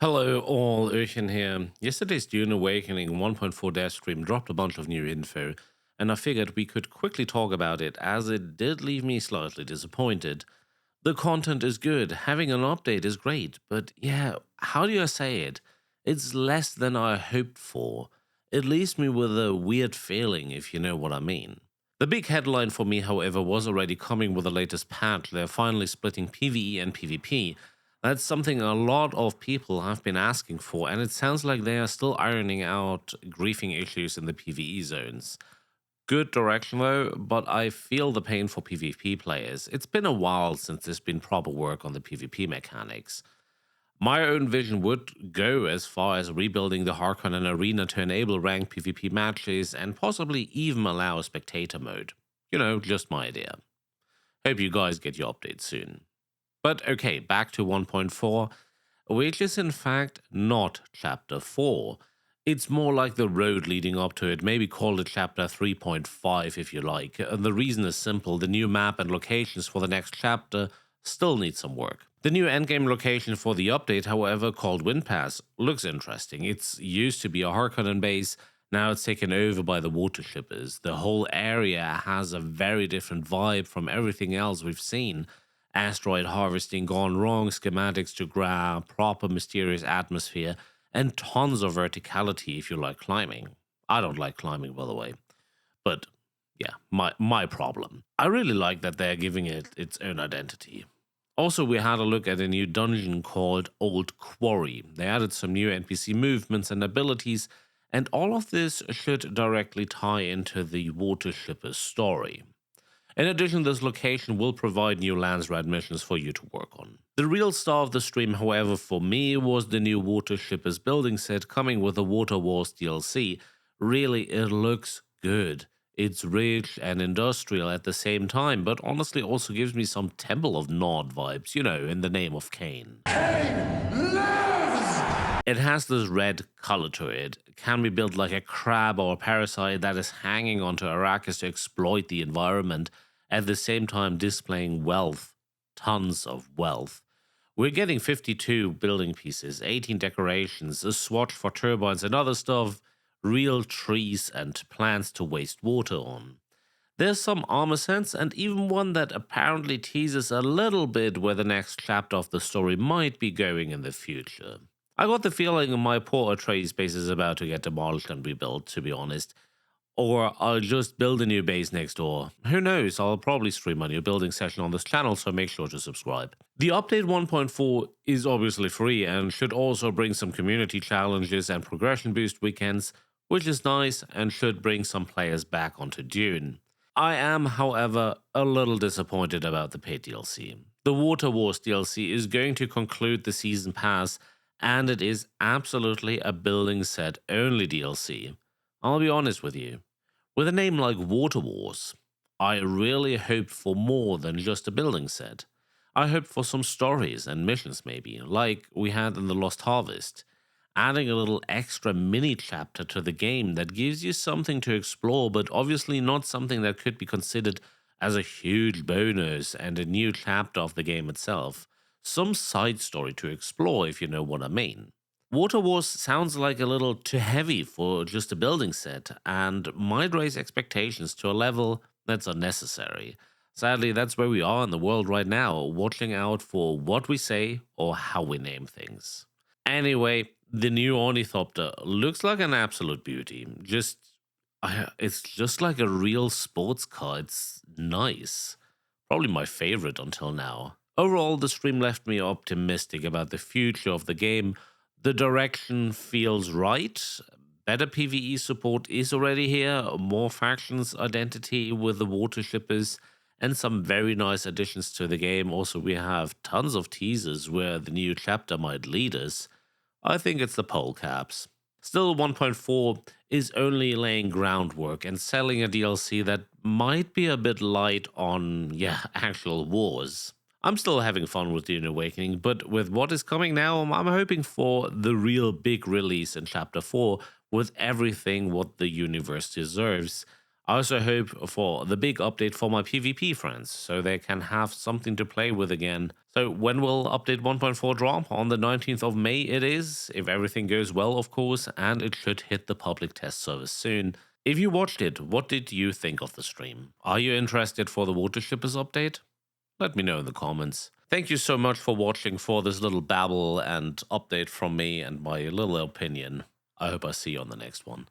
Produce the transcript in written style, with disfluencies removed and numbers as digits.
Hello all, Oehrchen here. Yesterday's Dune Awakening 1.4 dev stream dropped a bunch of new info, and I figured we could quickly talk about it as it did leave me slightly disappointed. The content is good, having an update is great, but yeah, how do I say it? It's less than I hoped for. It leaves me with a weird feeling, if you know what I mean. The big headline for me, however, was already coming with the latest patch. They're finally splitting PvE and PvP. That's something a lot of people have been asking for, and it sounds like they are still ironing out griefing issues in the PvE zones. Good direction though, but I feel the pain for PvP players. It's been a while since there's been proper work on the PvP mechanics. My own vision would go as far as rebuilding the Harkonnen arena to enable ranked PvP matches and possibly even allow a spectator mode. You know, just my idea. Hope you guys get your update soon. But okay, back to 1.4, which is in fact not Chapter 4. It's more like the road leading up to it, maybe call it Chapter 3.5 if you like. And the reason is simple, the new map and locations for the next chapter still need some work. The new endgame location for the update, however, called Windpass, looks interesting. It's used to be a Harkonnen base, now it's taken over by the water shippers. The whole area has a very different vibe from everything else we've seen. Asteroid harvesting gone wrong, schematics to grab, proper mysterious atmosphere, and tons of verticality if you like climbing. I don't like climbing, by the way. But yeah, my problem. I really like that they're giving it its own identity. Also, we had a look at a new dungeon called Old Quarry. They added some new NPC movements and abilities, and all of this should directly tie into the water shipper's story. In addition, this location will provide new Landsrat missions for you to work on. The real star of the stream, however, for me was the new Water Shippers building set coming with the Water Wars DLC. Really, it looks good. It's rich and industrial at the same time, but honestly also gives me some Temple of Nod vibes, you know, in the name of Cain. It has this red color to it. It can be built like a crab or a parasite that is hanging onto Arrakis to exploit the environment, at the same time displaying wealth, tons of wealth. We're getting 52 building pieces, 18 decorations, a swatch for turbines and other stuff, real trees and plants to waste water on. There's some armor sets and even one that apparently teases a little bit where the next chapter of the story might be going in the future. I got the feeling my poor Atreides base is about to get demolished and rebuilt, to be honest. Or I'll just build a new base next door. Who knows, I'll probably stream a new building session on this channel, so make sure to subscribe. The update 1.4 is obviously free and should also bring some community challenges and progression boost weekends, which is nice and should bring some players back onto Dune. I am, however, a little disappointed about the paid DLC. The Water Wars DLC is going to conclude the season pass, and it is absolutely a building set only DLC. I'll be honest with you. With a name like Water Wars, I really hoped for more than just a building set. I hoped for some stories and missions maybe, like we had in The Lost Harvest. Adding a little extra mini chapter to the game that gives you something to explore, but obviously not something that could be considered as a huge bonus and a new chapter of the game itself. Some side story to explore, if you know what I mean. Water Wars sounds like a little too heavy for just a building set, and might raise expectations to a level that's unnecessary. Sadly, that's where we are in the world right now, watching out for what we say or how we name things. Anyway, the new ornithopter looks like an absolute beauty. It's just like a real sports car. It's nice. Probably my favorite until now. Overall, the stream left me optimistic about the future of the game. The direction feels right. Better PvE support is already here. More factions identity with the water shippers and some very nice additions to the game. Also, we have tons of teasers where the new chapter might lead us. I think it's the pole caps. Still, 1.4 is only laying groundwork and selling a DLC that might be a bit light on, actual wars. I'm still having fun with Dune Awakening, but with what is coming now, I'm hoping for the real big release in Chapter 4 with everything what the universe deserves. I also hope for the big update for my PvP friends, so they can have something to play with again, So when will update 1.4 drop? On the 19th of May it is, if everything goes well, of course, and it should hit the public test service soon. If you watched it, what did you think of the stream? Are you interested for the Water Shippers update? Let me know in the comments. Thank you so much for watching, for this little babble and update from me and my little opinion. I hope I see you on the next one.